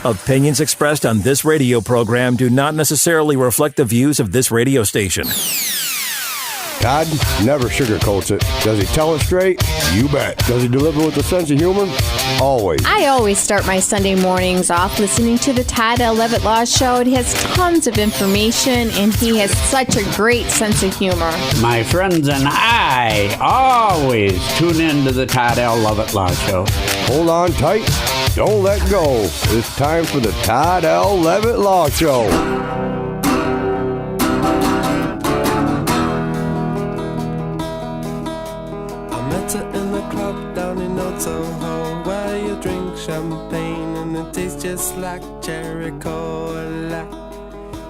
Opinions expressed on this radio program do not necessarily reflect the views of this radio station. Todd never sugarcoats it. Does he tell it straight? You bet. Does he deliver with a sense of humor? Always. I always start my Sunday mornings off listening to the Todd Levitt Law Show. It has tons of information, and he has such a great sense of humor. My friends and I always tune in to the Todd Levitt Law Show. Hold on tight. Don't let go. It's time for the Todd Levitt Law Show. In the club down in Old Soho, where you drink champagne and it tastes just like cherry cola.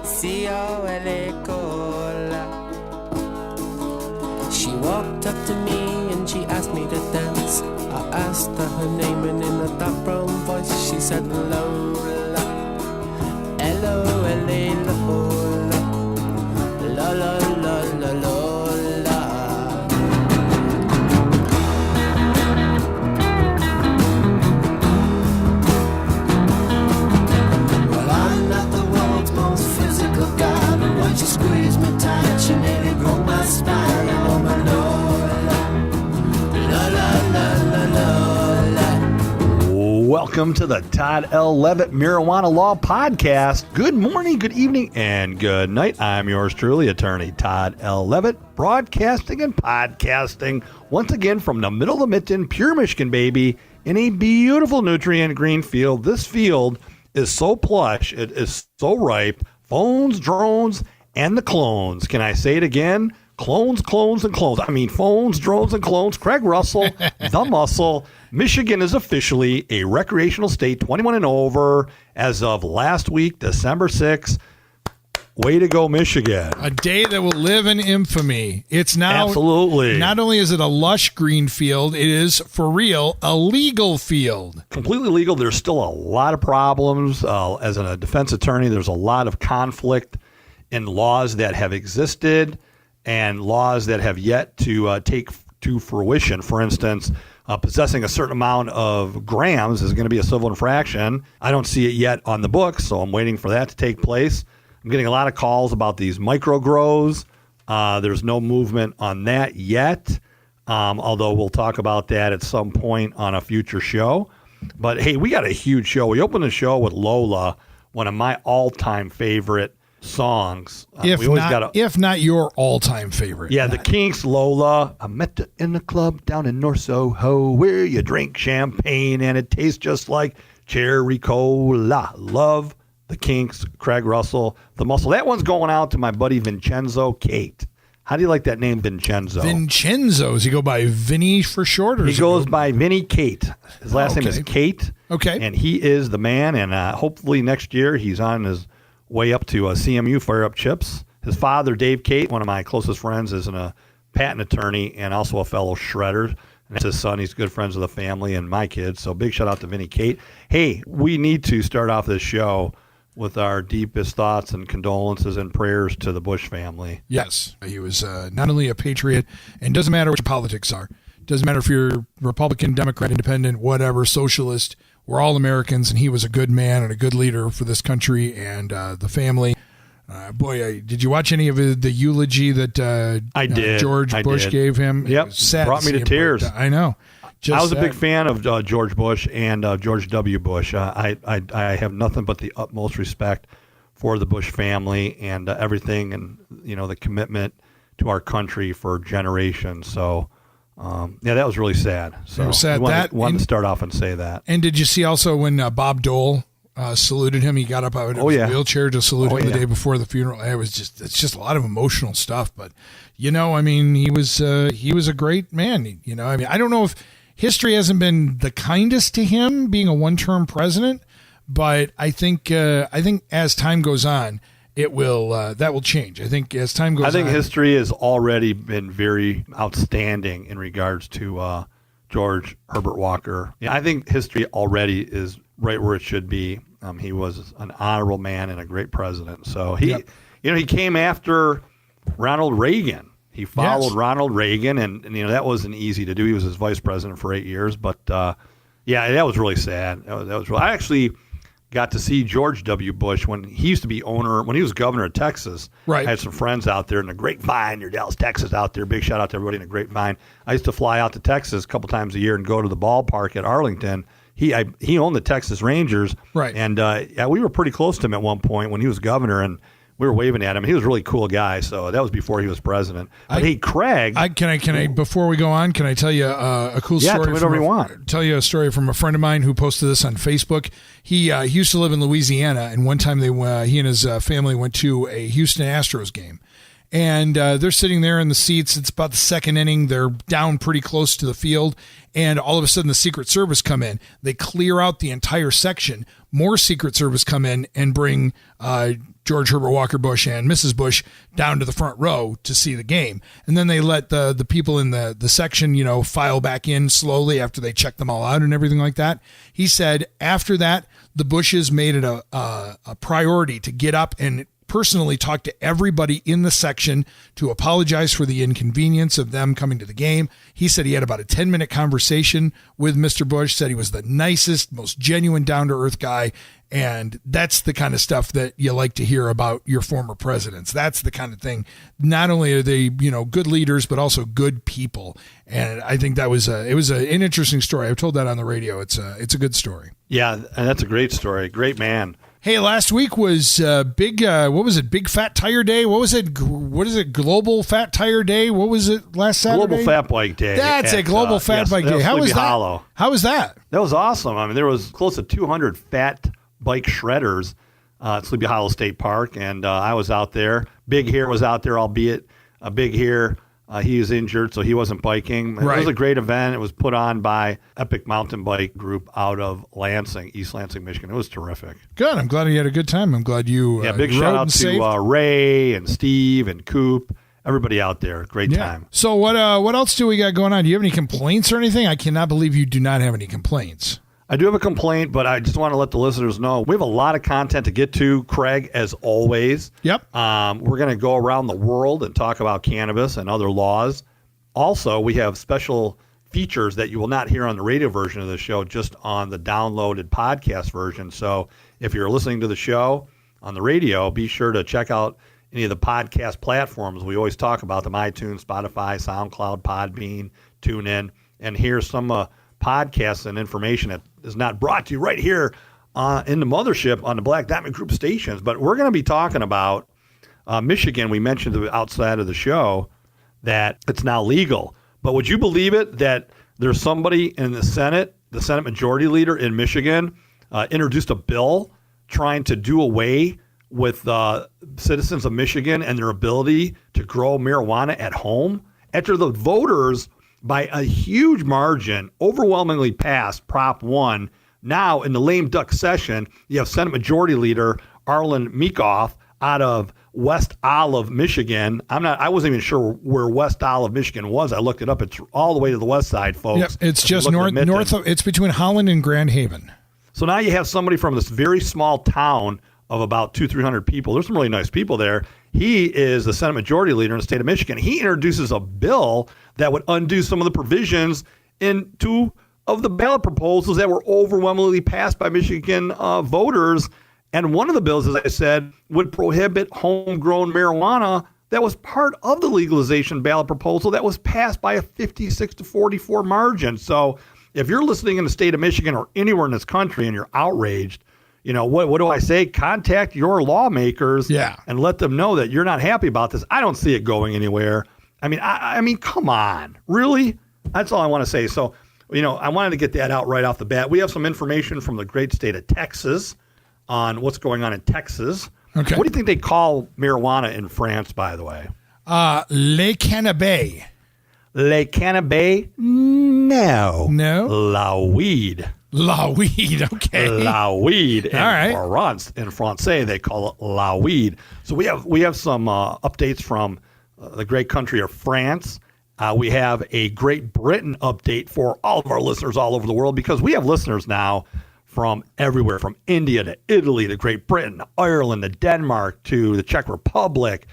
C-O-L-A cola. She walked up to me and she asked me to dance. I asked her her name and in a dark brown voice she said Lola. L-O-L-A Lola. Lola. She squeezed me tight, she nearly broke my spine. Oh my Lola. Welcome to the Todd L. Levitt Marijuana Law Podcast. Good morning, good evening, and good night. I'm yours truly, attorney Todd L. Levitt, broadcasting and podcasting once again from the middle of the mitten, pure Michigan, baby, in a beautiful nutrient green field. This field is so plush, it is so ripe. Phones, drones, and the clones. Can I say it again? Clones, and clones. I mean, phones, drones, and clones. Craig Russell, the muscle. Michigan is officially a recreational state, 21 and over, as of last week, December 6th. Way to go, Michigan. A day that will live in infamy. It's now, absolutely. Not only is it a lush green field, it is, for real, a legal field. Completely legal. There's still a lot of problems. As a defense attorney, there's a lot of conflict in laws that have existed and laws that have yet to take to fruition. For instance, possessing a certain amount of grams is going to be a civil infraction. I don't see it yet on the books, so I'm waiting for that to take place. I'm getting a lot of calls about these micro grows. There's no movement on that yet, although we'll talk about that at some point on a future show. But, hey, we got a huge show. We opened the show with Lola, one of my all-time favorite songs. If not your all-time favorite. Yeah, the Kinks, Lola. I met her in the club down in North Soho where you drink champagne and it tastes just like cherry cola. Love the Kinks, Craig Russell, the muscle. That one's going out to my buddy Vincenzo Kate. How do you like that name, Vincenzo? Vincenzo. Does he go by Vinny for short? Or he goes by Vinny Kate. His last name is Kate. Okay. And he is the man, and hopefully next year he's on his way up to CMU, fire up chips. His father, Dave Kate, one of my closest friends, is a patent attorney and also a fellow shredder. And that's his son. He's good friends with the family and my kids. So big shout out to Vinny Kate. Hey, we need to start off this show with our deepest thoughts and condolences and prayers to the Bush family. Yes, he was not only a patriot, and doesn't matter what your politics are. Doesn't matter if you're Republican, Democrat, Independent, whatever, socialist. We're all Americans, and he was a good man and a good leader for this country and the family. Did you watch any of the eulogy that I did. George Bush gave him? Yep, brought me to tears. I know. I was a big fan of George Bush and George W. Bush. I have nothing but the utmost respect for the Bush family and everything, and the commitment to our country for generations. So, that was really sad. So it was sad. Wanted to start off and say that. And did you see also when Bob Dole saluted him? He got up out of his wheelchair to salute him the day before the funeral. It's just a lot of emotional stuff. But he was a great man. I don't know if history hasn't been the kindest to him being a one-term president, but I think as time goes on, that will change. I think as time goes on, history has already been very outstanding in regards to George Herbert Walker. Yeah, I think history already is right where it should be. He was an honorable man and a great president. So he came after Ronald Reagan. He followed Ronald Reagan, and that wasn't easy to do. He was his vice president for 8 years, but that was really sad. That was really. got to see George W. Bush when he used to be when he was governor of Texas. Right. I had some friends out there in the Grapevine, near Dallas, Texas out there. Big shout out to everybody in the Grapevine. I used to fly out to Texas a couple times a year and go to the ballpark at Arlington. He owned the Texas Rangers. Right. And we were pretty close to him at one point when he was governor, and we were waving at him. He was a really cool guy, so that was before he was president. But hey, Craig. Can I before we go on, can I tell you a cool story? Yeah, tell me whatever you want. Tell you a story from a friend of mine who posted this on Facebook. He used to live in Louisiana, and one time he and his family went to a Houston Astros game. And they're sitting there in the seats. It's about the second inning. They're down pretty close to the field. And all of a sudden, the Secret Service come in. They clear out the entire section. More Secret Service come in and bring George Herbert Walker Bush and Mrs. Bush down to the front row to see the game. And then they let the people in the section, file back in slowly after they check them all out and everything like that. He said after that, the Bushes made it a priority to get up and personally talk to everybody in the section to apologize for the inconvenience of them coming to the game. He said he had about a 10-minute conversation with Mr. Bush, said he was the nicest, most genuine, down-to-earth guy, and that's the kind of stuff that you like to hear about your former presidents. That's the kind of thing. Not only are they, good leaders, but also good people. And I think that was an interesting story. I've told that on the radio. It's a good story. Yeah, and that's a great story. Great man. Hey, last week was big. What was it? Big Fat Tire Day. What was it? What is it? Global Fat Tire Day. What was it last Saturday? Global Fat Bike Day. That's it. Global Fat Bike Day. How was that? Hollow. How was that? That was awesome. I mean, there was close to 200 fat bike shredders at Sleepy Hollow State Park, and I was out there. Big Hair was out there, albeit Big Hair. He was injured, so he wasn't biking. Right. It was a great event. It was put on by Epic Mountain Bike Group out of Lansing, East Lansing, Michigan. It was terrific. Good. I'm glad you had a good time. I'm glad you big shout out to Ray and Steve and Coop, everybody out there. Great time. So what else do we got going on? Do you have any complaints or anything? I cannot believe you do not have any complaints. I do have a complaint, but I just want to let the listeners know we have a lot of content to get to, Craig, as always. Yep. We're going to go around the world and talk about cannabis and other laws. Also, we have special features that you will not hear on the radio version of the show, just on the downloaded podcast version. So if you're listening to the show on the radio, be sure to check out any of the podcast platforms. We always talk about them: iTunes, Spotify, SoundCloud, Podbean, TuneIn, and here's some podcasts and information that is not brought to you right here in the mothership on the Black Diamond Group stations. But we're going to be talking about Michigan. We mentioned outside of the show that it's now legal. But would you believe it that there's somebody in the Senate Majority Leader in Michigan, introduced a bill trying to do away with citizens of Michigan and their ability to grow marijuana at home after the voters, by a huge margin, overwhelmingly passed Prop 1. Now, in the lame duck session, you have Senate Majority Leader Arlen Meekoff out of West Olive, Michigan. I wasn't even sure where West Olive, Michigan was. I looked it up. It's all the way to the west side, folks. Yep, it's just north of, it's between Holland and Grand Haven. So now you have somebody from this very small town of about 200-300 people. There's some really nice people there. He is the Senate Majority Leader in the state of Michigan. He introduces a bill that would undo some of the provisions in two of the ballot proposals that were overwhelmingly passed by Michigan voters. And one of the bills, as I said, would prohibit homegrown marijuana. That was part of the legalization ballot proposal that was passed by a 56-44 margin. So if you're listening in the state of Michigan or anywhere in this country and you're outraged, what do I say? Contact your lawmakers and let them know that you're not happy about this. I don't see it going anywhere. I mean, come on. Really? That's all I want to say. So, I wanted to get that out right off the bat. We have some information from the great state of Texas on what's going on in Texas. Okay. What do you think they call marijuana in France, by the way? Le Cannabis. Le Cannabis? No. La weed. La weed, okay. La weed. All right. In Francais, they call it la weed. So we have some updates from the great country of France. We have a Great Britain update for all of our listeners all over the world, because we have listeners now from everywhere, from India to Italy to Great Britain, to Ireland to Denmark to the Czech Republic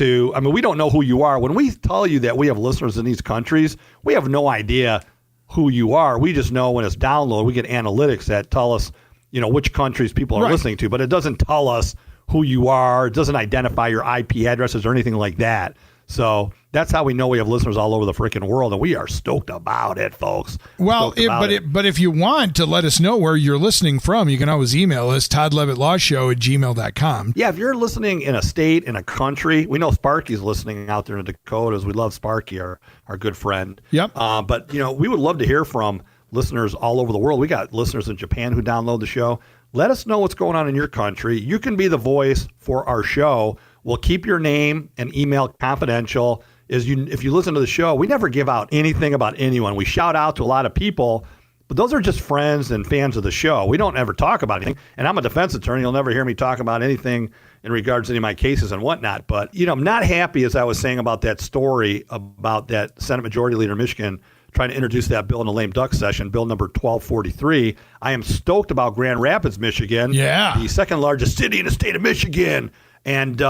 we don't know who you are. When we tell you that we have listeners in these countries, we have no idea who you are. We just know when it's downloaded, we get analytics that tell us, which countries people are listening to, but it doesn't tell us who you are. It doesn't identify your IP addresses or anything like that. So that's how we know we have listeners all over the freaking world, and we are stoked about it, folks. Well, but if you want to let us know where you're listening from, you can always email us, toddlevittlawshow@gmail.com. Yeah, if you're listening in a state, in a country, we know Sparky's listening out there in the Dakotas. We love Sparky, our good friend. Yep. But, we would love to hear from listeners all over the world. We got listeners in Japan who download the show. Let us know what's going on in your country. You can be the voice for our show. We'll keep your name and email confidential. If you listen to the show, we never give out anything about anyone. We shout out to a lot of people, but those are just friends and fans of the show. We don't ever talk about anything. And I'm a defense attorney. You'll never hear me talk about anything in regards to any of my cases and whatnot. But, I'm not happy, as I was saying, about that story about that Senate Majority Leader in Michigan trying to introduce that bill in a lame duck session, bill number 1243. I am stoked about Grand Rapids, Michigan. Yeah. The second largest city in the state of Michigan. And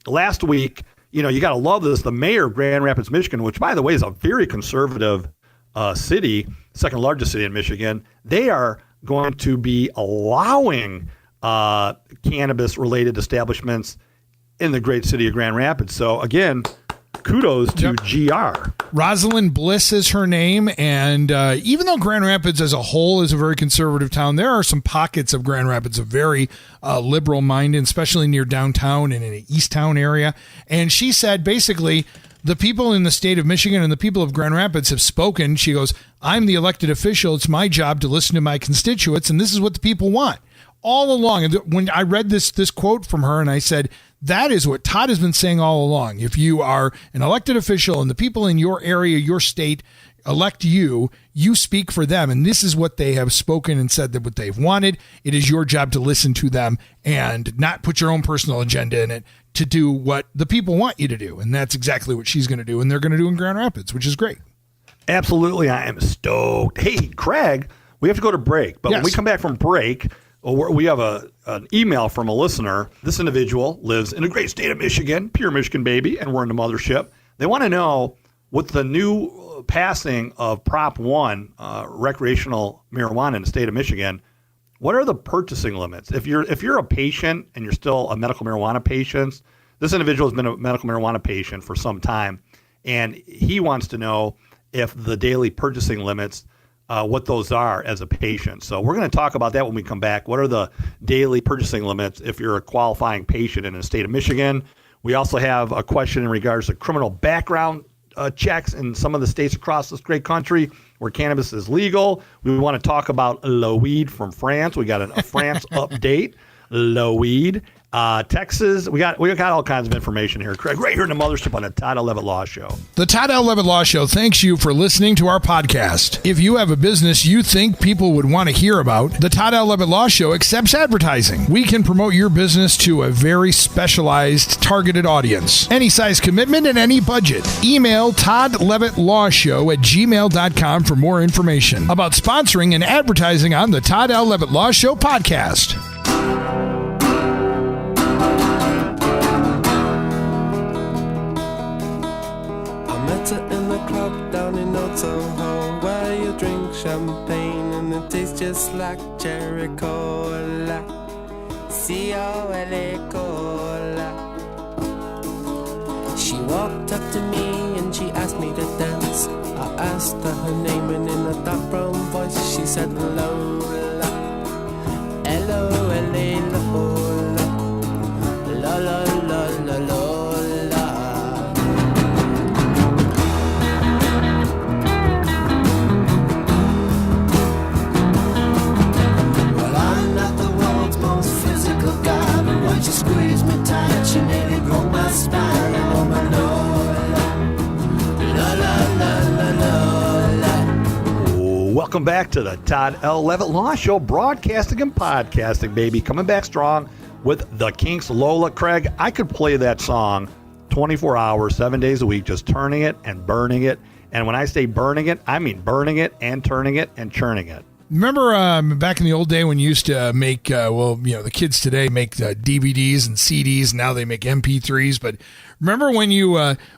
last week, you got to love this, the mayor of Grand Rapids, Michigan, which, by the way, is a very conservative city, second largest city in Michigan. They are going to be allowing cannabis-related establishments in the great city of Grand Rapids. So, again, kudos to GR. Rosalind Bliss is her name, and even though Grand Rapids as a whole is a very conservative town, there are some pockets of Grand Rapids of very liberal-minded, especially near downtown and in the East Town area. And she said, basically, the people in the state of Michigan and the people of Grand Rapids have spoken. She goes, I'm the elected official. It's my job to listen to my constituents, and this is what the people want. All along, and when I read this quote from her, and I said, that is what Todd has been saying all along. If you are an elected official and the people in your area, your state, elect you, you speak for them. And this is what they have spoken and said that what they've wanted. It is your job to listen to them and not put your own personal agenda in it, to do what the people want you to do. And that's exactly what she's going to do. And they're going to do in Grand Rapids, which is great. Absolutely. I am stoked. Hey, Craig, we have to go to break. But when we come back from break, we have an email from a listener. This individual lives in a great state of Michigan, pure Michigan baby, and we're in the mothership. They want to know, with the new passing of Prop 1, recreational marijuana in the state of Michigan, what are the purchasing limits? If you're a patient and you're still a medical marijuana patient, this individual has been a medical marijuana patient for some time, and he wants to know if the daily purchasing limits, what those are as a patient. So we're going to talk about that when we come back. What are the daily purchasing limits if you're a qualifying patient in the state of Michigan? We also have a question in regards to criminal background checks in some of the states across this great country where cannabis is legal. We want to talk about Le Weed from France. We got a France update. Le Weed. Texas, we got all kinds of information here, Craig, right here in the mothership on the Todd L. Levitt Law Show. The Todd L. Levitt Law Show thanks you for listening to our podcast. If you have a business you think people would want to hear about, the Todd L. Levitt Law Show accepts advertising. We can promote your business to a very specialized, targeted audience. Any size commitment and any budget. Email toddlevittlawshow@gmail.com for more information about sponsoring and advertising on the Todd L. Levitt Law Show podcast. In the club down in Old Soho, where you drink champagne and it tastes just like cherry cola. C-O-L-A cola. She walked up to me and she asked me to dance. I asked her her name and in a dark brown voice she said Lola. L-O-L-A Lola. La-la-la-la-la. She squeezed me tight, she nearly broke my spine. Oh my Lola, Lola. Welcome back to the Todd L. Levitt Law Show, broadcasting and podcasting, baby. Coming back strong with the Kinks. Lola. Craig, I could play that song 24 hours, 7 days a week, just turning it and burning it. And when I say burning it, I mean burning it and turning it and churning it. Remember back in the old day when you used to make, the kids today make DVDs and CDs, and now they make MP3s. But remember when you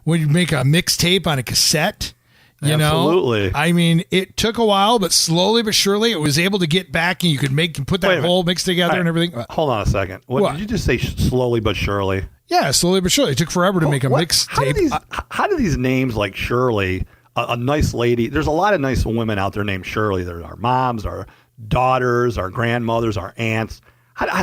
make a mixtape on a cassette, You Absolutely. know, I mean, it took a while, but slowly but surely it was able to get back, and you could put that whole mix together and everything. Hold on a second. What did you just say? Slowly but surely. Yeah, slowly but surely. It took forever to make a mixtape. How do these names like Shirley, a nice lady? There's a lot of nice women out there named Shirley. There are moms, our daughters, our grandmothers, our aunts.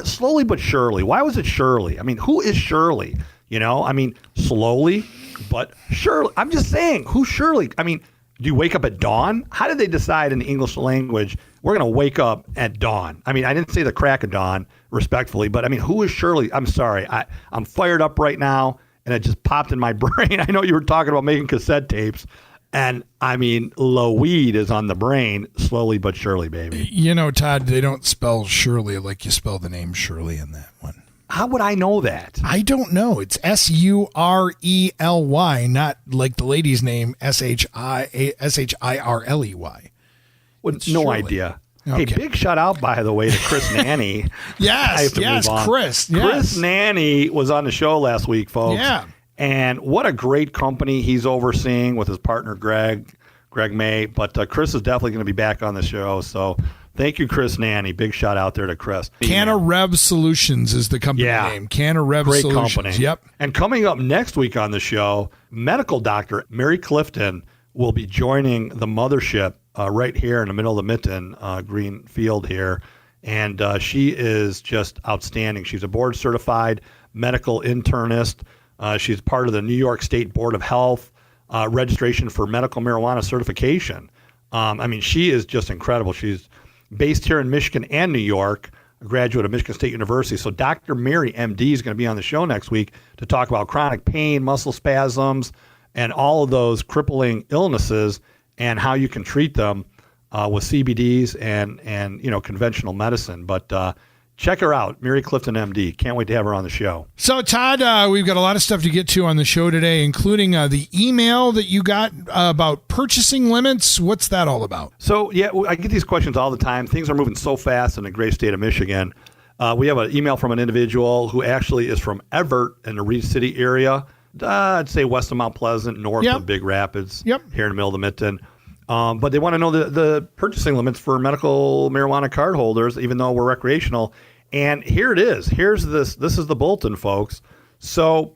Slowly but surely. Why was it Shirley? I mean, who is Shirley? You know, I mean, slowly but surely. I'm just saying, who's Shirley? I mean, do you wake up at dawn? How did they decide in the English language we're going to wake up at dawn? I mean, I didn't say the crack of dawn, respectfully, but I mean, who is Shirley? I'm sorry. I'm fired up right now, and it just popped in my brain. I know you were talking about making cassette tapes, and I mean, Loweed is on the brain, slowly but surely, baby. You know, Todd, they don't spell Shirley like you spell the name Shirley in that one. How would I know that? I don't know. It's Surely, not like the lady's name Shirley. No Shirley. Idea. Okay. Hey, big shout out, by the way, to Chris Nanny. Yes, Chris. Yes. Chris Nanny was on the show last week, folks. Yeah. And what a great company he's overseeing with his partner, Greg May. But Chris is definitely going to be back on the show. So thank you, Chris Nanny. Big shout out there to Chris. Canna Rev Solutions is the company name. Canna Rev great Solutions. Company. Yep. And coming up next week on the show, medical doctor Mary Clifton will be joining the mothership right here in the middle of the Mitten, green field here. And she is just outstanding. She's a board certified medical internist. She's part of the New York State Board of Health registration for medical marijuana certification. I mean, she is just incredible. She's based here in Michigan and New York, a graduate of Michigan State University. So Dr. Mary, MD, is going to be on the show next week to talk about chronic pain, muscle spasms, and all of those crippling illnesses and how you can treat them with CBDs and conventional medicine. But check her out, Mary Clifton, MD. Can't wait to have her on the show. So, Todd, we've got a lot of stuff to get to on the show today, including the email that you got about purchasing limits. What's that all about? So, yeah, I get these questions all the time. Things are moving so fast in the great state of Michigan. We have an email from an individual who actually is from Everett in the Reed City area. I'd say west of Mount Pleasant, north of Big Rapids, here in the middle of the Mitten. But they want to know the purchasing limits for medical marijuana card holders, even though we're recreational. And here it is. Here's this. This is the bulletin, folks. So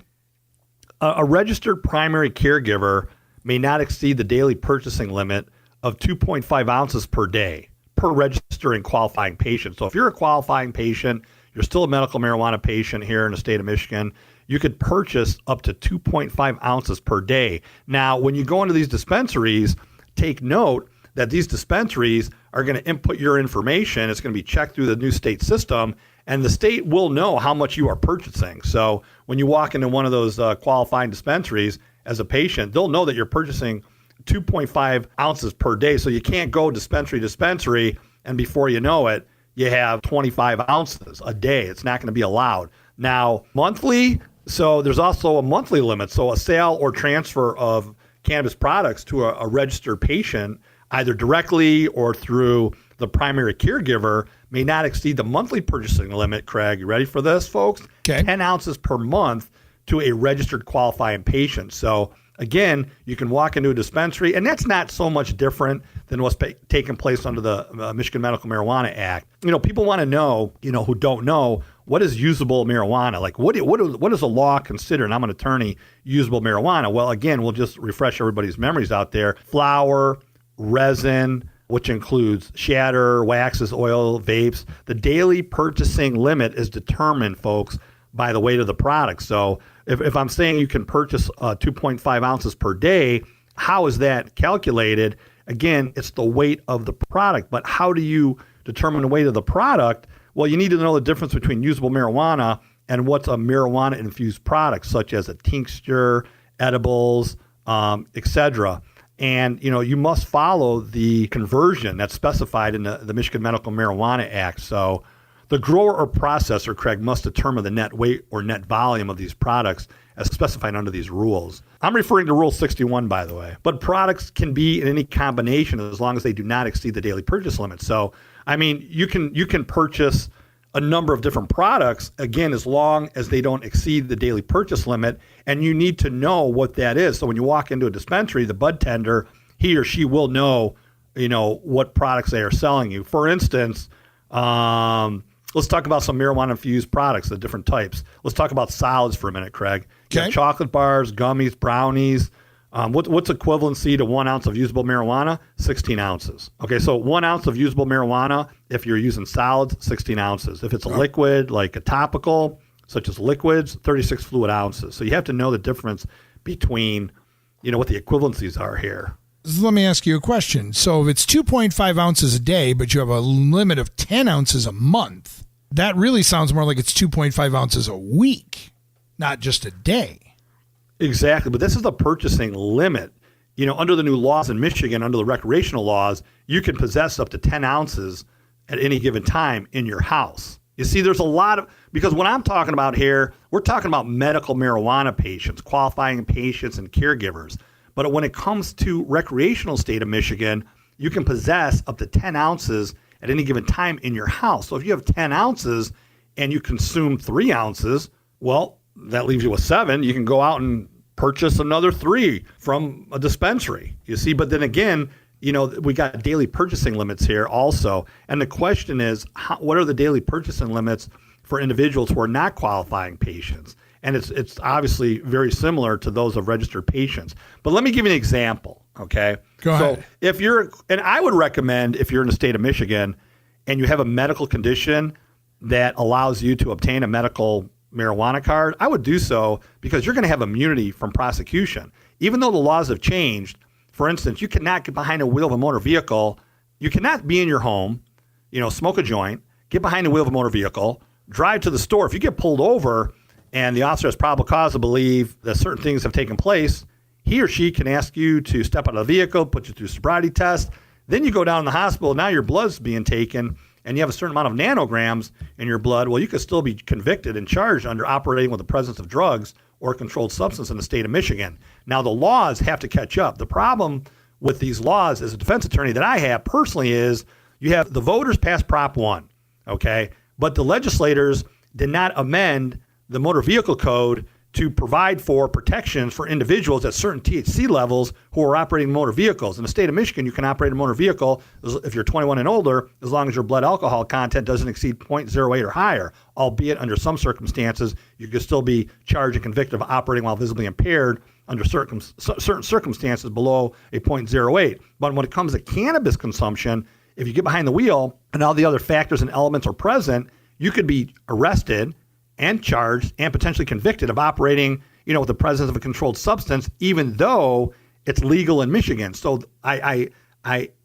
a registered primary caregiver may not exceed the daily purchasing limit of 2.5 ounces per day per registering qualifying patient. So if you're a qualifying patient, you're still a medical marijuana patient here in the state of Michigan, you could purchase up to 2.5 ounces per day. Now, when you go into these dispensaries, take note that these dispensaries are going to input your information. It's going to be checked through the new state system, and the state will know how much you are purchasing. So when you walk into one of those qualifying dispensaries as a patient, they'll know that you're purchasing 2.5 ounces per day. So you can't go dispensary to dispensary, and before you know it, you have 25 ounces a day. It's not going to be allowed. Now, monthly, so there's also a monthly limit. So a sale or transfer of cannabis products to a registered patient, either directly or through the primary caregiver, may not exceed the monthly purchasing limit. Craig, you ready for this, folks? Okay. 10 ounces per month to a registered qualifying patient. So again, you can walk into a dispensary, and that's not so much different than what's taking place under the Michigan Medical Marijuana Act. People want to know, who don't know, what is usable marijuana? Like, what does the law consider, and I'm an attorney, usable marijuana? Well, again, we'll just refresh everybody's memories out there. Flour, resin, which includes shatter, waxes, oil, vapes. The daily purchasing limit is determined, folks, by the weight of the product. So if I'm saying you can purchase 2.5 ounces per day, how is that calculated? Again, it's the weight of the product. But how do you determine the weight of the product? Well, you need to know the difference between usable marijuana and what's a marijuana-infused product, such as a tincture, edibles, etc. And, you must follow the conversion that's specified in the Michigan Medical Marijuana Act. So the grower or processor, Craig, must determine the net weight or net volume of these products as specified under these rules. I'm referring to Rule 61, by the way. But products can be in any combination as long as they do not exceed the daily purchase limit. So, I mean, you can purchase a number of different products, again, as long as they don't exceed the daily purchase limit, and you need to know what that is. So when you walk into a dispensary, the bud tender, he or she will know, what products they are selling you. For instance, let's talk about some marijuana-infused products, the different types. Let's talk about solids for a minute, Craig. Okay. Chocolate bars, gummies, brownies. What's equivalency to 1 ounce of usable marijuana? 16 ounces. Okay, so 1 ounce of usable marijuana, if you're using solids, 16 ounces. If it's a liquid, like a topical, such as liquids, 36 fluid ounces. So you have to know the difference between, what the equivalencies are here. So let me ask you a question. So if it's 2.5 ounces a day, but you have a limit of 10 ounces a month, that really sounds more like it's 2.5 ounces a week, not just a day. Exactly, but this is the purchasing limit. Under the new laws in Michigan, under the recreational laws, you can possess up to 10 ounces at any given time in your house. You see, there's a lot of, because what I'm talking about here, we're talking about medical marijuana patients, qualifying patients, and caregivers. But when it comes to recreational state of Michigan, you can possess up to 10 ounces at any given time in your house. So if you have 10 ounces and you consume 3 ounces, well, that leaves you with 7. You can go out and purchase another 3 from a dispensary. You see, but then again, we got daily purchasing limits here also. And the question is, what are the daily purchasing limits for individuals who are not qualifying patients? And it's obviously very similar to those of registered patients. But let me give you an example, okay? Go ahead. So and I would recommend if you're in the state of Michigan and you have a medical condition that allows you to obtain a medical marijuana card, I would do so because you're going to have immunity from prosecution. Even though the laws have changed, for instance, you cannot get behind the wheel of a motor vehicle. You cannot be in your home, smoke a joint, get behind the wheel of a motor vehicle, drive to the store. If you get pulled over and the officer has probable cause to believe that certain things have taken place, he or she can ask you to step out of the vehicle, put you through a sobriety test. Then you go down to the hospital. Now your blood's being taken, and you have a certain amount of nanograms in your blood. Well, you could still be convicted and charged under operating with the presence of drugs or a controlled substance in the state of Michigan. Now, the laws have to catch up. The problem with these laws as a defense attorney that I have personally is you have the voters passed Prop 1, okay? But the legislators did not amend the motor vehicle code to provide for protections for individuals at certain THC levels who are operating motor vehicles. In the state of Michigan, you can operate a motor vehicle if you're 21 and older, as long as your blood alcohol content doesn't exceed 0.08 or higher, albeit under some circumstances, you could still be charged and convicted of operating while visibly impaired under certain circumstances below a 0.08. But when it comes to cannabis consumption, if you get behind the wheel and all the other factors and elements are present, you could be arrested and charged and potentially convicted of operating, with the presence of a controlled substance, even though it's legal in Michigan. So I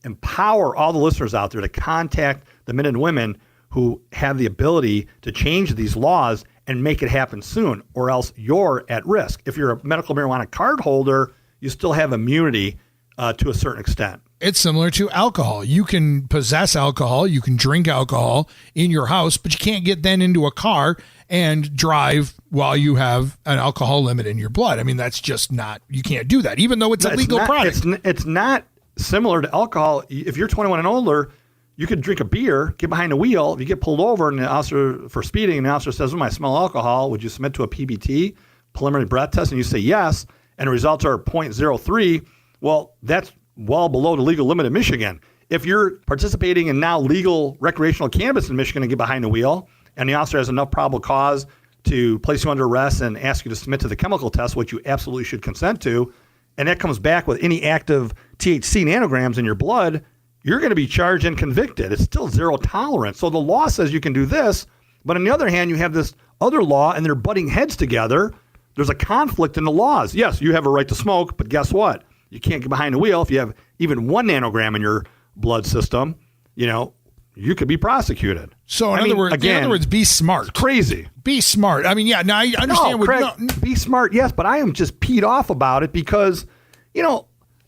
empower all the listeners out there to contact the men and women who have the ability to change these laws and make it happen soon, or else you're at risk. If you're a medical marijuana card holder, you still have immunity to a certain extent. It's similar to alcohol. You can possess alcohol, you can drink alcohol in your house, but you can't get then into a car and drive while you have an alcohol limit in your blood. I mean, that's just not, you can't do that, even though it's a legal product. It's not similar to alcohol. If you're 21 and older, you could drink a beer, get behind the wheel. If you get pulled over and the officer for speeding, and the officer says, I smell alcohol, would you submit to a PBT, preliminary breath test? And you say yes, and the results are 0.03. Well, that's well below the legal limit in Michigan. If you're participating in now legal recreational cannabis in Michigan and get behind the wheel, and the officer has enough probable cause to place you under arrest and ask you to submit to the chemical test, which you absolutely should consent to, and that comes back with any active THC nanograms in your blood, you're going to be charged and convicted. It's still zero tolerance. So the law says you can do this, but on the other hand, you have this other law, and they're butting heads together. There's a conflict in the laws. Yes, you have a right to smoke, but guess what? You can't get behind the wheel. If you have even 1 nanogram in your blood system, you could be prosecuted. So in other words, be smart. It's crazy. Be smart. I mean, yeah, now I understand. Craig, be smart, yes, but I am just peed off about it because,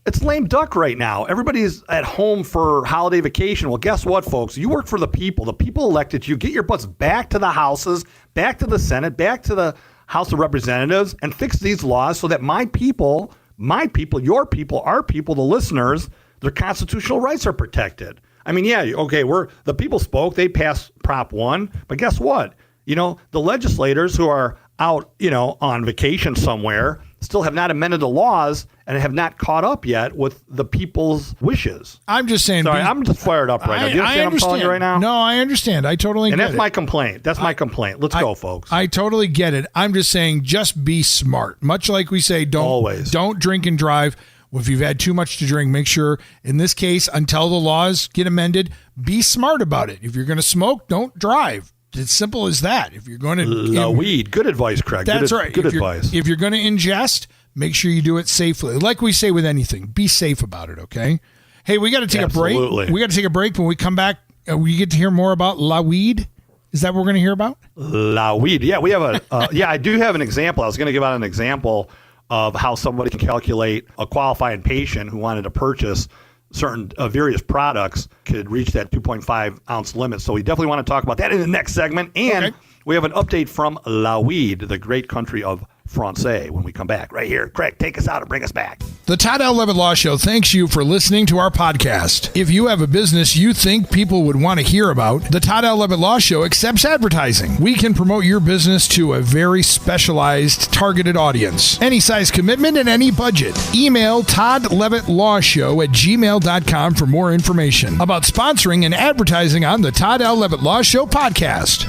it's lame duck right now. Everybody's at home for holiday vacation. Well, guess what, folks? You work for the people. The people elected you. Get your butts back to the houses, back to the Senate, back to the House of Representatives, and fix these laws so that my people, your people, our people, the listeners, their constitutional rights are protected. I mean, yeah, okay, the people spoke. They passed Prop 1. But guess what? The legislators who are out, on vacation somewhere still have not amended the laws and have not caught up yet with the people's wishes. I'm just saying. Sorry, I'm just fired up right now. Do you understand what I'm telling you right now? No, I understand. I totally get it. And that's my complaint. That's my complaint. Let's go, folks. I totally get it. I'm just saying, just be smart. Much like we say, don't drink and drive. If you've had too much to drink, make sure, in this case, until the laws get amended, be smart about it. If you're going to smoke, don't drive. It's simple as that. If you're going to weed, good advice, Craig. That's right. Good advice. If you're going to ingest, make sure you do it safely. Like we say with anything, be safe about it. Okay. Hey, we got to take a break. We got to take a break. When we come back, we get to hear more about La Weed. Is that what we're going to hear about? La Weed. Yeah, we have I do have an example. I was going to give out an example of how somebody can calculate a qualifying patient who wanted to purchase certain various products could reach that 2.5 ounce limit. So we definitely want to talk about that in the next segment. And we have an update from La Weed, the great country of France, when we come back. Right here. Craig, take us out and bring us back. The Todd L. Levitt Law Show thanks you for listening to our podcast. If you have a business you think people would want to hear about, the Todd L. Levitt Law Show accepts advertising. We can promote your business to a very specialized, targeted audience. Any size commitment and any budget. Email toddlevittlawshow@gmail.com for more information about sponsoring and advertising on the Todd L. Levitt Law Show podcast.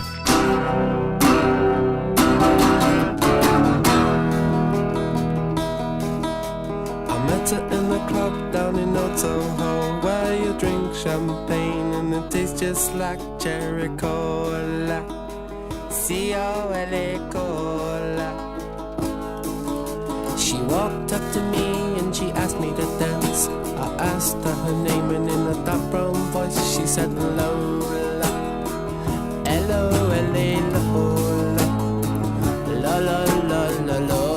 In the club down in Old Soho, where you drink champagne and it tastes just like cherry cola. C-O-L-A cola. She walked up to me and she asked me to dance. I asked her her name and in a dark brown voice she said Lola. L-O-L-A Lola. La la la la la.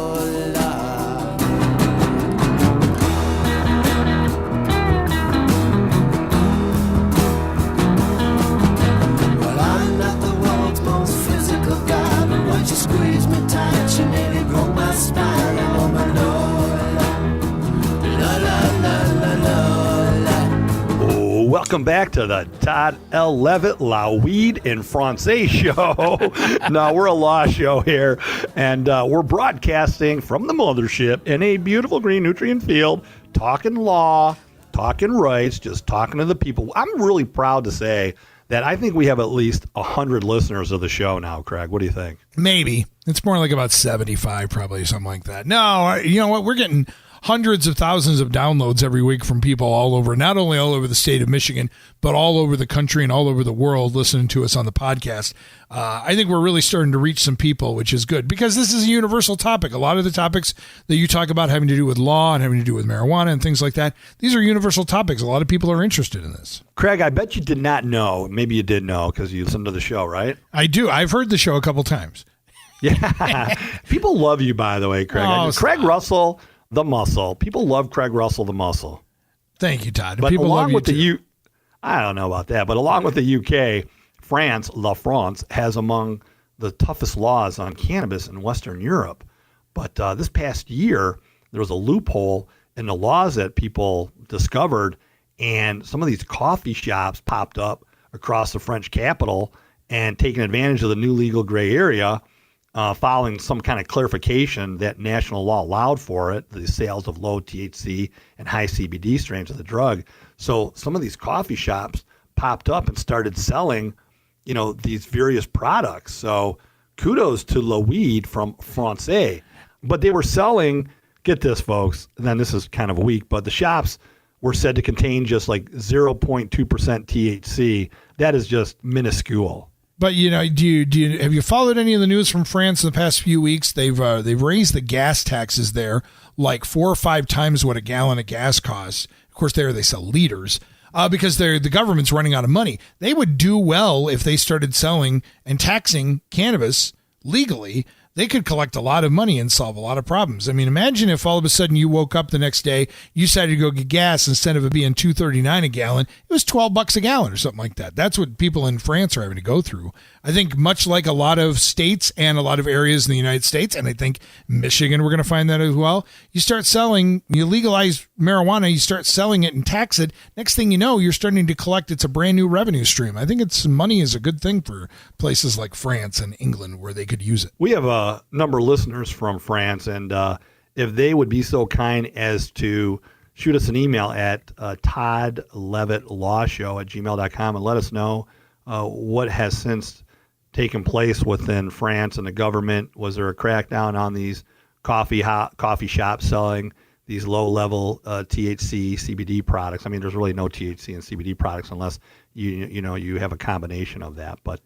She squeezed me tight, she nearly broke my spine. And oh my Lola. Welcome back to the Todd L. Levitt La Weed in Francais show. No, we're a law show here, and we're broadcasting from the mothership in a beautiful green nutrient field, talking law, talking rights, just talking to the people. I'm really proud to say that I think we have at least 100 listeners of the show now, Craig. What do you think? Maybe. It's more like about 75, probably, something like that. No, you know what? We're getting hundreds of thousands of downloads every week from people all over, not only all over the state of Michigan, but all over the country and all over the world listening to us on the podcast. I think we're really starting to reach some people, which is good because this is a universal topic. A lot of the topics that you talk about having to do with law and having to do with marijuana and things like that, these are universal topics. A lot of people are interested in this. Craig, I bet you did not know. Maybe you did know because you listened to the show, right? I do. I've heard the show a couple times. Yeah. People love you, by the way, Craig. Craig Russell, the muscle. People love Craig Russell, the muscle. Thank you, Todd. But people along love with you too. I don't know about that, but along with the UK, France, La France, has among the toughest laws on cannabis in Western Europe. But this past year, there was a loophole in the laws that people discovered, and some of these coffee shops popped up across the French capital and taking advantage of the new legal gray area, following some kind of clarification that national law allowed for it, the sales of low THC and high CBD strains of the drug. So some of these coffee shops popped up and started selling, these various products. So kudos to La Weed from Francais. But they were selling, get this, folks, and then this is kind of weak, but the shops were said to contain just like 0.2% THC. That is just minuscule. But have you followed any of the news from France in the past few weeks? They've raised the gas taxes there like 4 or 5 times what a gallon of gas costs. Of course, there they sell liters because the government's running out of money. They would do well if they started selling and taxing cannabis legally. They could collect a lot of money and solve a lot of problems. I mean, imagine if all of a sudden you woke up the next day, you decided to go get gas, instead of it being $2.39 a gallon, it was $12 a gallon or something like that. That's what people in France are having to go through. I think much like a lot of states and a lot of areas in the United States, and I think Michigan, we're going to find that as well. You legalize marijuana, you start selling it and tax it. Next thing you know, you're starting to collect. It's a brand new revenue stream. I think money is a good thing for places like France and England where they could use it. We have a number of listeners from France, and if they would be so kind as to shoot us an email at toddlevittlawshow@gmail.com and let us know what has since taken place within France and the government. Was there a crackdown on these coffee shops selling these low-level THC, CBD products? I mean, there's really no THC and CBD products unless you have a combination of that. But,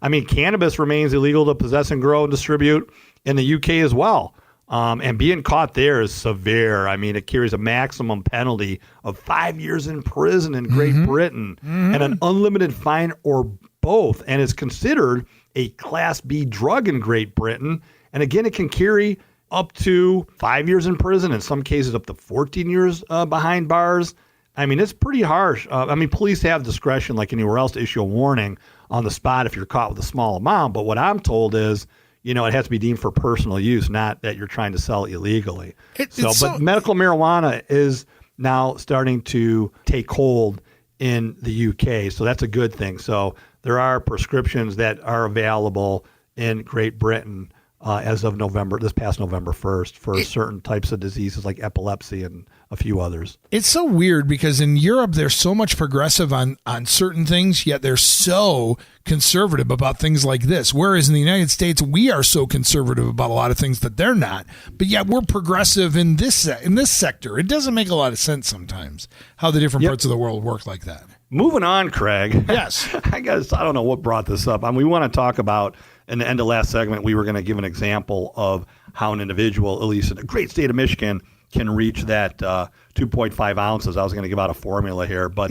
I mean, cannabis remains illegal to possess and grow and distribute in the UK as well. And being caught there is severe. I mean, it carries a maximum penalty of 5 years in prison in Great Britain and an unlimited fine or both. And it's considered a Class B drug in Great Britain. And again, it can carry up to 5 years in prison, in some cases up to 14 years behind bars. I mean, it's pretty harsh. I mean, police have discretion like anywhere else to issue a warning on the spot if you're caught with a small amount. But what I'm told is, it has to be deemed for personal use, not that you're trying to sell illegally. But medical marijuana is now starting to take hold in the UK. So that's a good thing. So there are prescriptions that are available in Great Britain as of this past November 1st for certain types of diseases like epilepsy and a few others. It's so weird because in Europe, they're so much progressive on certain things, yet they're so conservative about things like this. Whereas in the United States, we are so conservative about a lot of things that they're not. But yet we're progressive in this sector. It doesn't make a lot of sense sometimes how the different parts of the world work like that. Moving on, Craig. Yes. I don't know what brought this up. We want to talk about, in the end of last segment, we were going to give an example of how an individual, at least in the great state of Michigan, can reach that 2.5 ounces. I was going to give out a formula here, but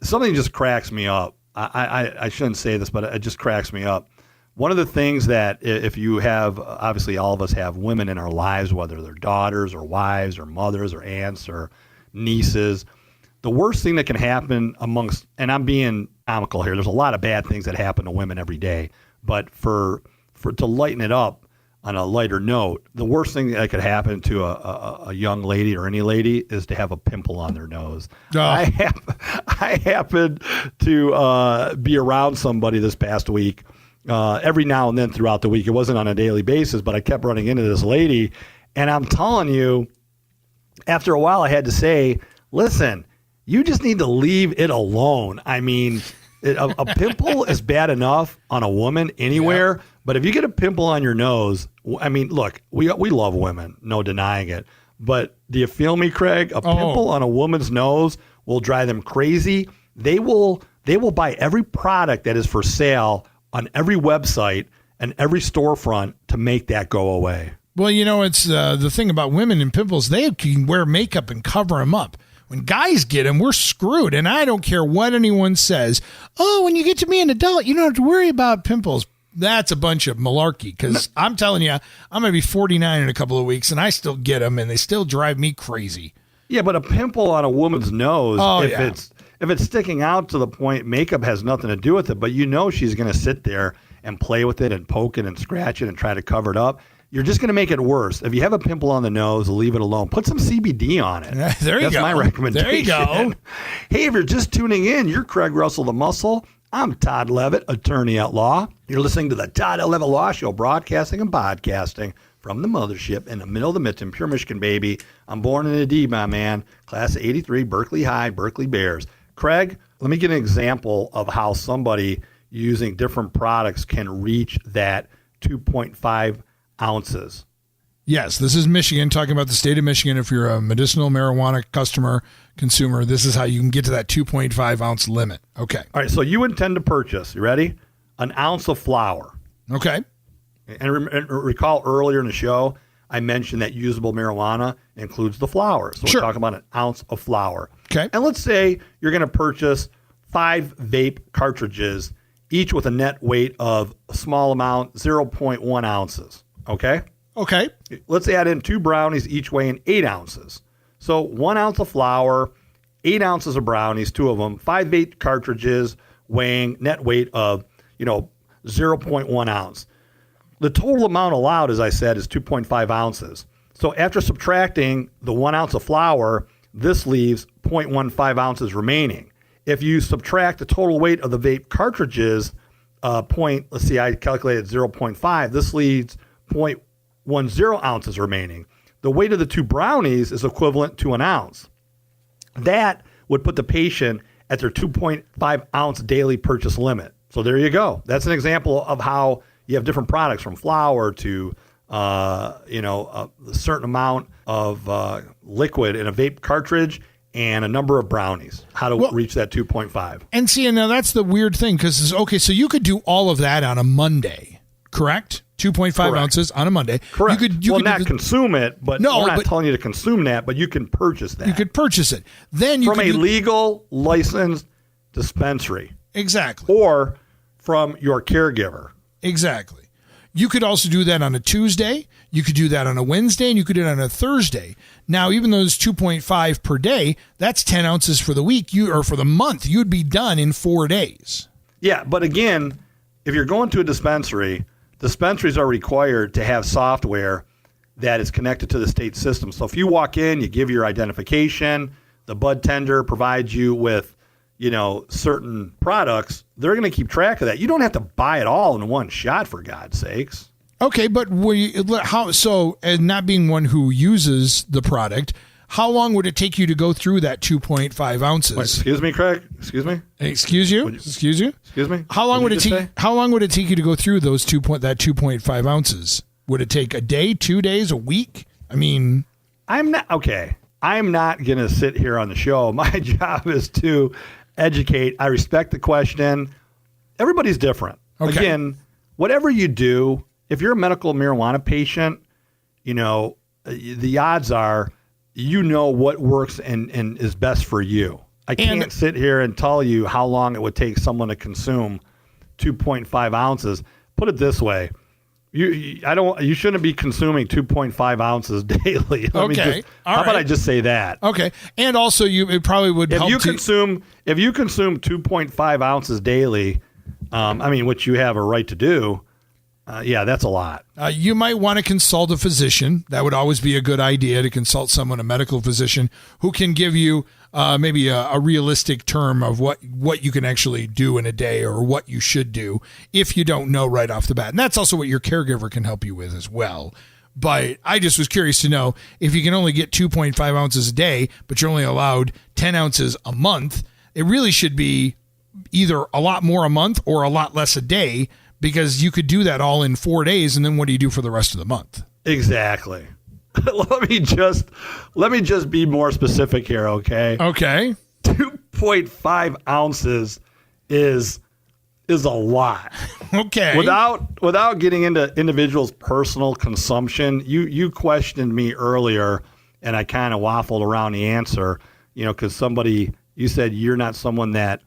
something just cracks me up. I shouldn't say this, but it just cracks me up. One of the things that if you have, obviously all of us have women in our lives, whether they're daughters or wives or mothers or aunts or nieces, the worst thing that can happen amongst, and I'm being comical here, there's a lot of bad things that happen to women every day, but for to lighten it up on a lighter note, the worst thing that could happen to a young lady or any lady is to have a pimple on their nose. Oh. I happened to be around somebody this past week, every now and then throughout the week. It wasn't on a daily basis, but I kept running into this lady, and I'm telling you, after a while I had to say, listen, you just need to leave it alone. I mean, a pimple is bad enough on a woman anywhere, but if you get a pimple on your nose, I mean, look, we love women, no denying it. But do you feel me, Craig? A pimple on a woman's nose will drive them crazy. They will buy every product that is for sale on every website and every storefront to make that go away. Well, it's the thing about women and pimples, they can wear makeup and cover them up. When guys get them, we're screwed. And I don't care what anyone says. Oh, when you get to be an adult, you don't have to worry about pimples. That's a bunch of malarkey, because I'm telling you, I'm going to be 49 in a couple of weeks, and I still get them, and they still drive me crazy. Yeah, but a pimple on a woman's nose, if it's sticking out to the point, makeup has nothing to do with it, but she's going to sit there and play with it and poke it and scratch it and try to cover it up. You're just going to make it worse. If you have a pimple on the nose, leave it alone. Put some CBD on it. There you go. That's my recommendation. There you go. Hey, if you're just tuning in, you're Craig Russell the Muscle. I'm Todd Levitt, attorney at law. You're listening to the Todd Levitt Law Show, broadcasting and podcasting from the mothership in the middle of the Mitten, pure Michigan, baby. I'm born in a D, my man. Class of 83, Berkeley High, Berkeley Bears. Craig, let me give an example of how somebody using different products can reach that 2.5 ounces. Yes, this is Michigan, talking about the state of Michigan. If you're a medicinal marijuana consumer, this is how you can get to that 2.5 ounce limit. Okay. All right, so you intend to purchase, you ready? An ounce of flour. Okay. And recall earlier in the show, I mentioned that usable marijuana includes the flour. So we're talking about an ounce of flour. Okay. And let's say you're going to purchase 5 vape cartridges, each with a net weight of a small amount, 0.1 ounces. Okay? Okay. Let's add in 2 brownies, each weighing 8 ounces. So 1 ounce of flour, 8 ounces of brownies, 2 of them, 5 vape cartridges weighing net weight of, 0.1 ounce. The total amount allowed, as I said, is 2.5 ounces. So after subtracting the 1 ounce of flour, this leaves 0.15 ounces remaining. If you subtract the total weight of the vape cartridges, I calculated 0.5, this leaves 0.10 ounces remaining. the weight of the 2 brownies is equivalent to an ounce. That would put the patient at their 2.5 ounce daily purchase limit. So there you go. That's an example of how you have different products, from flour to a certain amount of liquid in a vape cartridge and a number of brownies, how to reach that 2.5. And see, now that's the weird thing, because, okay, so you could do all of that on a Monday, correct? 2.5 ounces on a Monday. Correct. You could not consume it, but we're not telling you to consume that, but you can purchase that. You could purchase it. Then you from a legal, licensed dispensary. Exactly. Or from your caregiver. Exactly. You could also do that on a Tuesday. You could do that on a Wednesday, and you could do it on a Thursday. Now, even though it's 2.5 per day, that's 10 ounces for the week, or for the month. You'd be done in 4 days. Yeah, but again, if you're going to a dispensary, dispensaries are required to have software that is connected to the state system. So if you walk in, you give your identification, the bud tender provides you with, certain products, they're going to keep track of that. You don't have to buy it all in one shot, for God's sakes. Okay, but and not being one who uses the product, how long would it take you to go through that 2.5 ounces? Wait, excuse me, Craig? Excuse me? Excuse you? Excuse you? Excuse me? How long would it take you to go through those 2.5 ounces? Would it take a day, 2 days, a week? I mean, I'm not going to sit here on the show. My job is to educate. I respect the question. Everybody's different. Okay. Again, whatever you do, if you're a medical marijuana patient, the odds are what works and is best for you. I can't sit here and tell you how long it would take someone to consume 2.5 ounces. Put it this way. You shouldn't be consuming 2.5 ounces daily. How about I just say that? Okay. And also it probably would help. If you consume 2.5 ounces daily, which you have a right to do, that's a lot. You might want to consult a physician. That would always be a good idea, to consult someone, a medical physician, who can give you maybe a realistic term of what you can actually do in a day, or what you should do if you don't know right off the bat. And that's also what your caregiver can help you with as well. But I just was curious to know, if you can only get 2.5 ounces a day, but you're only allowed 10 ounces a month, it really should be either a lot more a month or a lot less a day, because you could do that all in 4 days, and then what do you do for the rest of the month? Exactly. Let me just be more specific here, okay? Okay. 2.5 ounces is a lot. Okay. Without getting into individuals' personal consumption, you questioned me earlier, and I kind of waffled around the answer, because you said you're not someone that,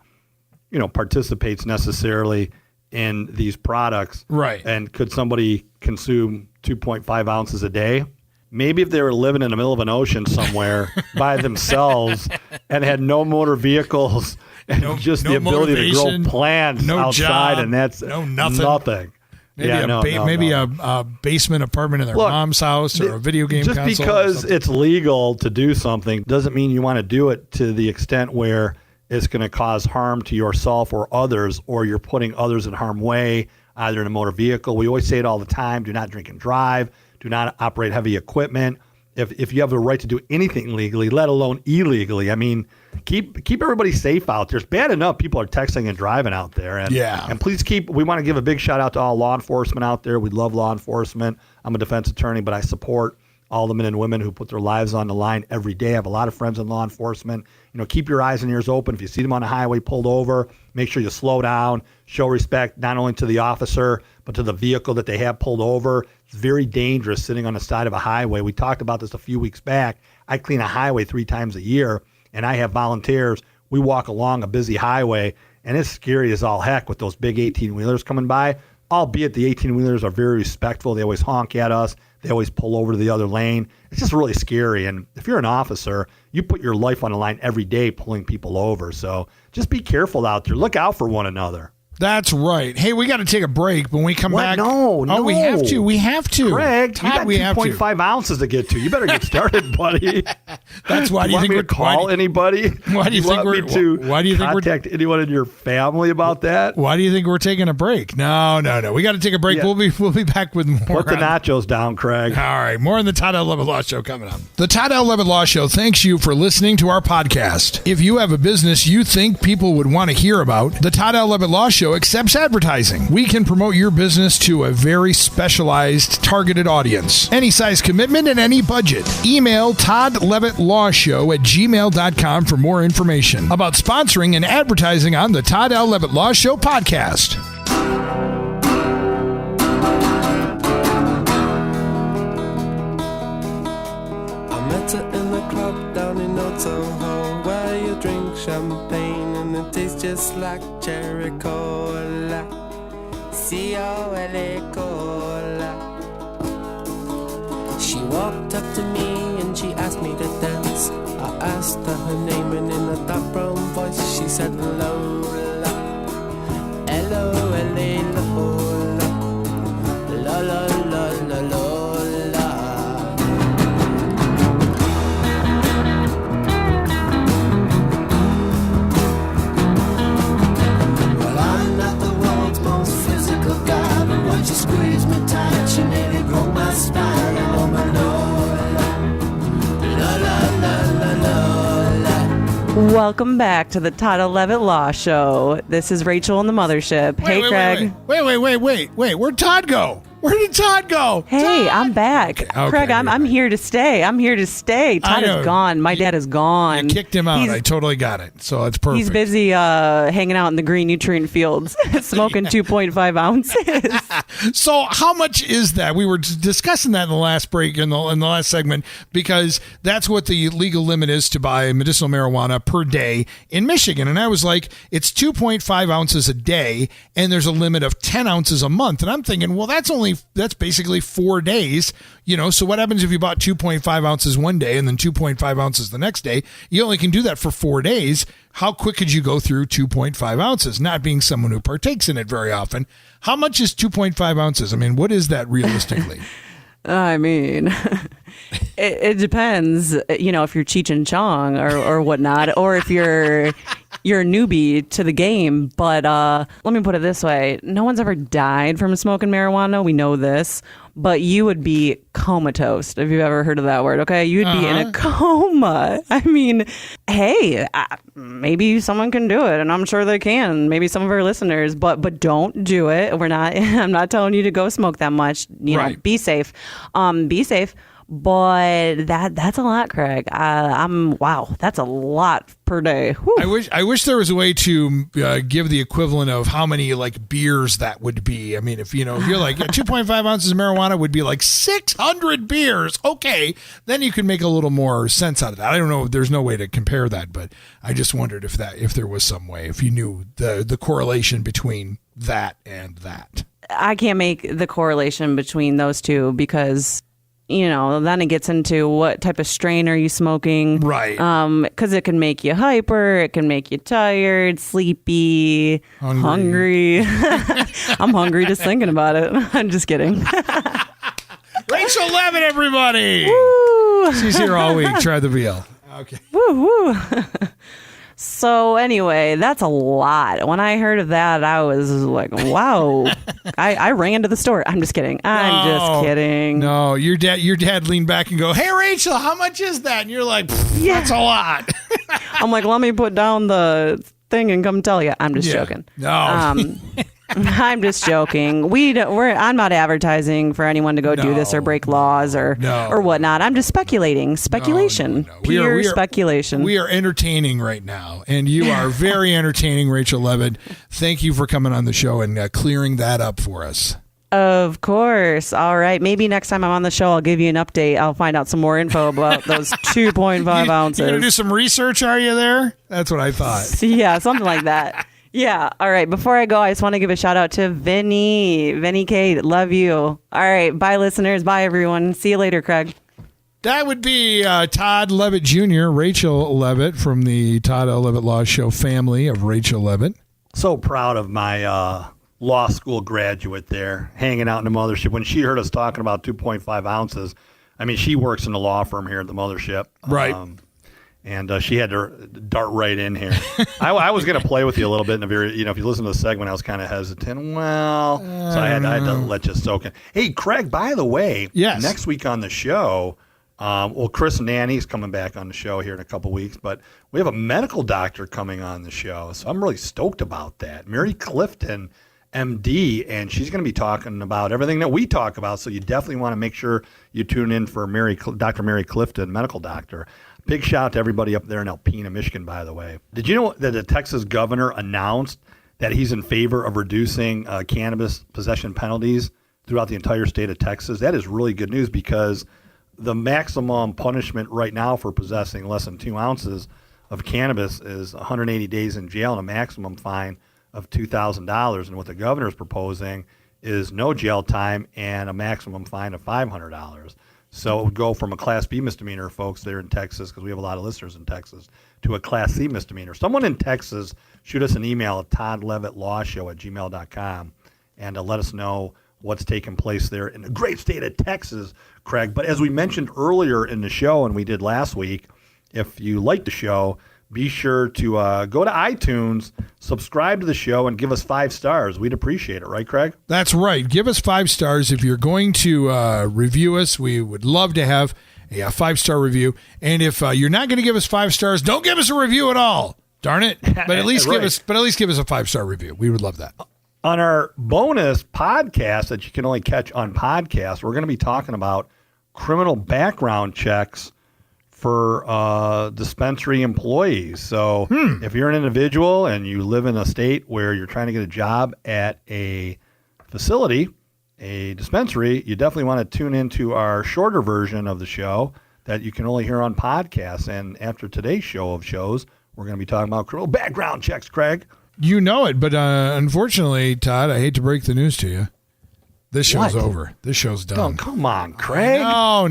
participates necessarily in these products. Right. And could somebody consume 2.5 ounces a day? Maybe if they were living in the middle of an ocean somewhere by themselves and had no motor vehicles and the ability to grow plants outside, job, and that's nothing. Maybe a basement apartment in their mom's house, or a video game console. Just because it's legal to do something doesn't mean you want to do it to the extent where it's going to cause harm to yourself or others, or you're putting others in harm's way, either in a motor vehicle. We always say it all the time: do not drink and drive. Do not operate heavy equipment. If you have the right to do anything legally, let alone illegally, keep everybody safe out there. It's bad enough people are texting and driving out there. And please we want to give a big shout out to all law enforcement out there. We love law enforcement. I'm a defense attorney, but I support all the men and women who put their lives on the line every day. I have a lot of friends in law enforcement. Keep your eyes and ears open. If you see them on the highway pulled over, make sure you slow down, show respect not only to the officer, but to the vehicle that they have pulled over. It's very dangerous sitting on the side of a highway. We talked about this a few weeks back. I clean a highway 3 times a year, and I have volunteers. We walk along a busy highway, and it's scary as all heck with those big 18-wheelers coming by, albeit the 18-wheelers are very respectful. They always honk at us. They always pull over to the other lane. It's just really scary. And if you're an officer, you put your life on the line every day pulling people over. So just be careful out there. Look out for one another. That's right. Hey, we got to take a break. When we come back. No. We have to. We have to. Craig, Todd, you got 2.5 ounces to get to. You better get started, buddy. That's why. Do you think we're call anybody? Why do you think we're contact anyone in your family about that? Why do you think we're taking a break? No. We got to take a break. Yeah. We'll be back with more. Put the nachos down, Craig. All right, more on the Todd L. Levitt Law Show coming up. The Todd L. Levitt Law Show thanks you for listening to our podcast. If you have a business you think people would want to hear about, the Todd L. Levitt Law Show accepts advertising. We can promote your business to a very specialized, targeted audience. Any size commitment and any budget. Email toddlevittlawshow@gmail.com for more information about sponsoring and advertising on the Todd L. Levitt Law Show podcast. I met her in the club down in Old Soho, where you drink champagne and it tastes just like cherry cola. C-O-L-A cola. She walked up to me and she asked me to dance. I asked her her name and in a dark brown voice she said Lola. L-O-L-A Lola. La-la-la-la-la. She squeezed me tight, she nearly broke my spine. Oh my Lola. Welcome back to the Todd L. Levitt Law Show. This is Rachel on the Mothership. Hey, Craig. Wait. Where'd Todd go? Where did Todd go? Hey, Todd! I'm back. Okay, Craig, I'm here to stay. Todd is gone. My dad is gone. You kicked him out. I totally got it. So it's perfect. He's busy hanging out in the green nutrient fields, smoking 2.5 ounces. So how much is that? We were discussing that in the last break, in the last segment, because that's what the legal limit is to buy medicinal marijuana per day in Michigan. And I was like, it's 2.5 ounces a day, and there's a limit of 10 ounces a month. And I'm thinking, well, that's basically 4 days, so what happens if you bought 2.5 ounces one day and then 2.5 ounces the next day? You only can do that for 4 days. How quick could you go through 2.5 ounces? Not being someone who partakes in it very often. How much is 2.5 ounces? I mean, what is that realistically? I mean, it depends, if you're Cheech and Chong or whatnot, or if you're a newbie to the game. But let me put it this way. No one's ever died from smoking marijuana. We know this. But you would be comatose, if you've ever heard of that word, okay? You'd be in a coma. I mean, hey, maybe someone can do it, and I'm sure they can. Maybe some of our listeners, but don't do it. I'm not telling you to go smoke that much. Right. Be safe. Be safe. But that's a lot, Craig. Wow, that's a lot per day. Whew. I wish there was a way to give the equivalent of how many beers that would be. I mean, if you're like 2.5 ounces of marijuana would be like 600 beers. Okay, then you can make a little more sense out of that. I don't know. There's no way to compare that, but I just wondered if there was some way, if you knew the correlation between that and that. I can't make the correlation between those two because then it gets into what type of strain are you smoking. Right. Because it can make you hyper. It can make you tired, sleepy, hungry. I'm hungry just thinking about it. I'm just kidding. Rachel Levitt, everybody. Woo. She's here all week. Try the VL. Okay. Woo. So anyway, that's a lot. When I heard of that, I was like, wow. I ran to the store. I'm just kidding. I'm just kidding. No, your dad leaned back and go, hey, Rachel, how much is that? And you're like, that's a lot. I'm like, let me put down the thing and come tell you. I'm just joking. No. I'm just joking. I'm not advertising for anyone to go do this or break laws or whatnot. I'm just speculating. Speculation. No. Pure speculation. We are entertaining right now, and you are very entertaining, Rachel Levitt. Thank you for coming on the show and clearing that up for us. Of course. All right. Maybe next time I'm on the show, I'll give you an update. I'll find out some more info about those 2.5 ounces. You're going to do some research, are you there? That's what I thought. Yeah, something like that. Yeah. All right. Before I go, I just want to give a shout out to Vinny Kate. Love you. All right. Bye, listeners. Bye, everyone. See you later, Craig. That would be Todd Levitt Jr., Rachel Levitt from the Todd L. Levitt Law Show family of Rachel Levitt. So proud of my law school graduate there, hanging out in the mothership. When she heard us talking about 2.5 ounces, I mean, she works in the law firm here at the mothership. Right. And she had to dart right in here. I was going to play with you a little bit in a very, if you listen to the segment, I was kind of hesitant. Well, so I had to let you soak in. Hey, Craig, by the way, yes. Next week on the show, Chris Nanny's coming back on the show here in a couple weeks, but we have a medical doctor coming on the show, so I'm really stoked about that. Mary Clifton, MD, and she's going to be talking about everything that we talk about, so you definitely want to make sure you tune in for Dr. Mary Clifton, medical doctor. Big shout out to everybody up there in Alpena, Michigan, by the way. Did you know that the Texas governor announced that he's in favor of reducing cannabis possession penalties throughout the entire state of Texas? That is really good news because the maximum punishment right now for possessing less than 2 ounces of cannabis is 180 days in jail and a maximum fine of $2,000. And what the governor is proposing is no jail time and a maximum fine of $500. So it would go from a Class B misdemeanor, folks, there in Texas, because we have a lot of listeners in Texas, to a Class C misdemeanor. Someone in Texas, shoot us an email at toddlevittlawshow@gmail.com and let us know what's taking place there in the great state of Texas, Craig. But as we mentioned earlier in the show, and we did last week, if you like the show, be sure to go to iTunes, subscribe to the show, and give us 5 stars. We'd appreciate it, right, Craig? That's right. Give us 5 stars. If you're going to review us, we would love to have a 5-star review. And if you're not going to give us 5 stars, don't give us a review at all. Darn it! But at least give us a 5-star review. We would love that. On our bonus podcast that you can only catch on podcast, we're going to be talking about criminal background checks for dispensary employees. So if you're an individual and you live in a state where you're trying to get a job at a facility, a dispensary, you definitely want to tune into our shorter version of the show that you can only hear on podcasts. And after today's show of shows, we're going to be talking about criminal background checks, Craig. You know it, but unfortunately, Todd, I hate to break the news to you. This show's over. This show's done. Oh, come on, Craig. No.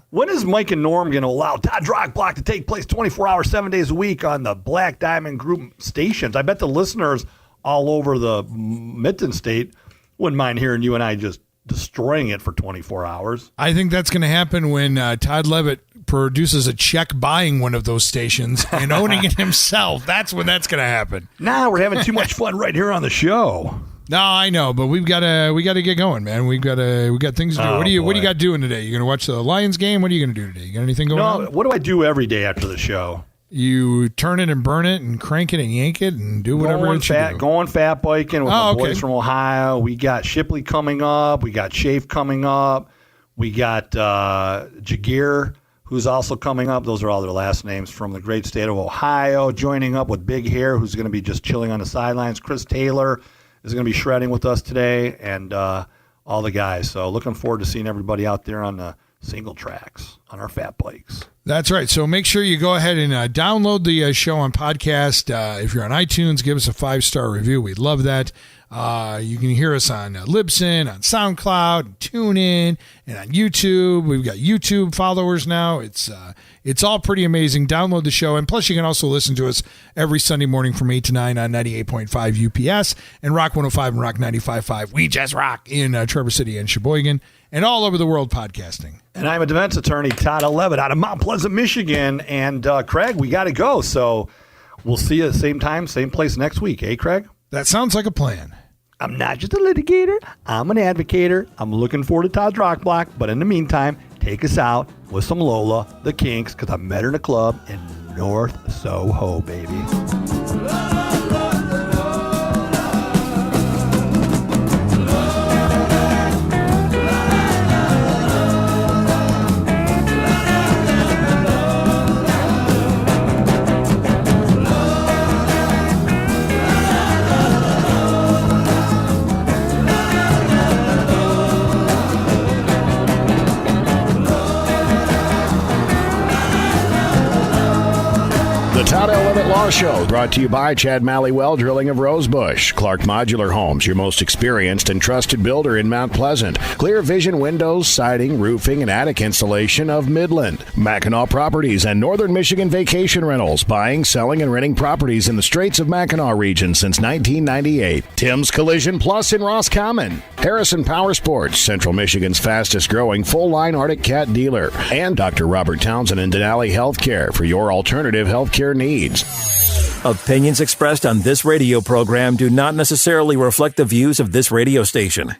When is Mike and Norm going to allow Todd Rock Block to take place 24 hours, 7 days a week on the Black Diamond Group stations? I bet the listeners all over the Mitten State wouldn't mind hearing you and I just destroying it for 24 hours. I think that's going to happen when Todd Levitt produces a check buying one of those stations and owning it himself. That's when that's going to happen. Nah, we're having too much fun right here on the show. No, I know, but we got to get going, man. We got things to do. What do you got doing today? You going to watch the Lions game? What are you going to do today? You got anything going on? No, what do I do every day after the show? You turn it and burn it and crank it and yank it and do whatever you do. Going fat biking with my boys from Ohio. We got Shipley coming up. We got Shafe coming up. We got Jagir, who's also coming up. Those are all their last names from the great state of Ohio. Joining up with Big Hair, who's going to be just chilling on the sidelines. Chris Taylor is going to be shredding with us today, and all the guys. So looking forward to seeing everybody out there on the single tracks on our fat bikes. That's right. So make sure you go ahead and download the show on podcast. If you're on iTunes, give us a 5-star review. We'd love that. You can hear us on Libsyn, on SoundCloud, TuneIn, and on YouTube. We've got YouTube followers now. It's all pretty amazing. Download the show, and plus you can also listen to us every Sunday morning from 8 to 9 on 98.5 UPS and Rock 105 and Rock 95.5. We Just Rock in Traverse City and Sheboygan and all over the world podcasting. And I'm a defense attorney, Todd Levitt, out of Mount Pleasant, Michigan. And Craig, we got to go. So we'll see you at the same time, same place next week. Eh, Craig? That sounds like a plan. I'm not just a litigator. I'm an advocator. I'm looking forward to Todd's Rock Block. But in the meantime, take us out with some Lola, the Kinks, because I met her in a club in North Soho, baby. The Todd Levitt Law Show, brought to you by Chad Malley Well Drilling of Rosebush, Clark Modular Homes, your most experienced and trusted builder in Mount Pleasant, Clear Vision Windows, Siding, Roofing, and Attic Installation of Midland, Mackinac Properties and Northern Michigan Vacation Rentals, buying, selling, and renting properties in the Straits of Mackinac region since 1998, Tim's Collision Plus in Roscommon, Harrison Power Sports, Central Michigan's fastest growing full-line Arctic Cat dealer, and Dr. Robert Townsend and Denali Healthcare for your alternative healthcare needs. Opinions expressed on this radio program do not necessarily reflect the views of this radio station.